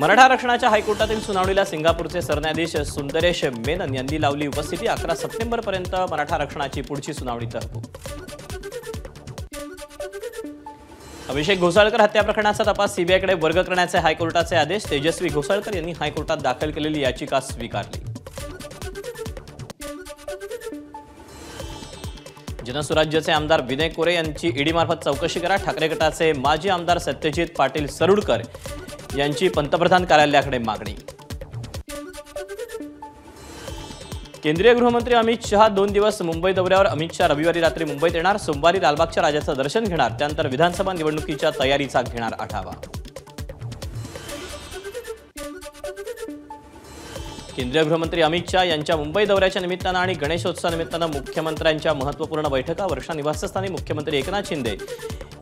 मराठा आरक्षणाच्या हायकोर्टातील सुनावणीला सिंगापूरचे सरन्यायाधीश सुंदरेश मेनन यांनी लावली उपस्थिती। 11 सप्टेंबरपर्यंत मराठा आरक्षणाची पुढची सुनावणी तहकूब। अभिषेक घोसाळकर हत्या प्रकरणाचा तपास सीबीआयकडे वर्ग करण्याचे हायकोर्टाचे आदेश। तेजस्वी घोसाळकर यांनी हायकोर्टात दाखल केलेली याचिका स्वीकारली। जनसुराज्याचे आमदार विनय कोरे यांची ईडीमार्फत चौकशी करा। ठाकरे गटाचे माजी आमदार सत्यजित पाटील सरुडकर यांची पंतप्रधान कार्यालयाकडे मागणी। केंद्रीय गृहमंत्री अमित शहा 2 दिवस मुंबई दौऱ्यावर। अमित शहा रविवारी रात्री मुंबईत येणार। सोमवारी लालबागच्या राजाचं दर्शन घेणार। त्यानंतर विधानसभा निवडणुकीच्या तयारीचा घेणार आढावा। केंद्रीय गृहमंत्री अमित शहा यांच्या मुंबई दौऱ्याच्या निमित्तानं आणि गणेशोत्सवानिमित्तानं मुख्यमंत्र्यांच्या महत्त्वपूर्ण बैठका। वर्षा निवासस्थानी मुख्यमंत्री एकनाथ शिंदे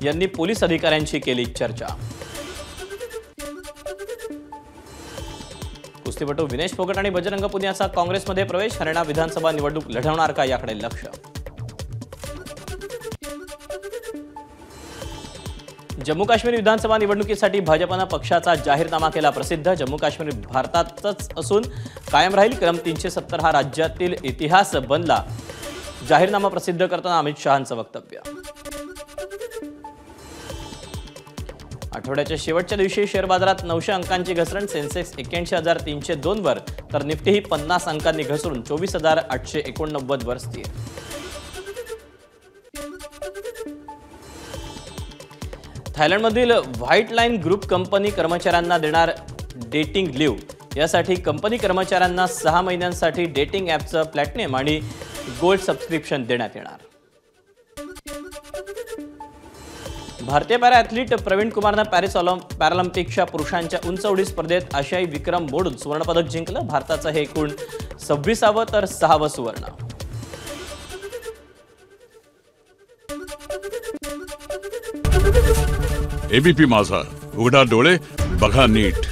यांनी पोलीस अधिकाऱ्यांशी केली चर्चा। कुस्तीपटू विनेश फोगट आणि बजरंग पुनियाचा काँग्रेसमध्ये प्रवेश। हरियाणा विधानसभा निवडणूक लढवणार का याकडे लक्ष। जम्मू काश्मीर विधानसभा निवडणुकीसाठी भाजपनं पक्षाचा जाहीरनामा केला प्रसिद्ध। जम्मू काश्मीर भारतातच असून कायम राहील। क्रम 370 हा राज्यातील इतिहास बनला। जाहीरनामा प्रसिद्ध करताना अमित शहांचं वक्तव्य। आठवड्याच्या शेवटच्या दिवशी शेअर बाजारात 900 अंकांची घसरण। सेन्सेक्स 81,302 वर तर निफ्टीही 50 अंकांनी घसरून 24,889 वर स्थिर। थायलंडमधील व्हाईट लाईन ग्रुप कंपनी कर्मचाऱ्यांना देणार डेटिंग लिव्ह। यासाठी कंपनी कर्मचाऱ्यांना 6 महिन्यांसाठी डेटिंग ॲपचं प्लॅटिनम आणि गोल्ड सबस्क्रिप्शन देण्यात येणार। भारतीय पॅरा ॲथलीट प्रवीण कुमारनं पॅरिस पॅरालिम्पिकच्या पुरुषांच्या उंच उडी स्पर्धेत आशियाई विक्रम मोडून सुवर्णपदक जिंकलं। भारताचं हे एकूण 26वं तर 6वं सुवर्ण। एबीपी माझा, उघडा डोळे बघा नीट।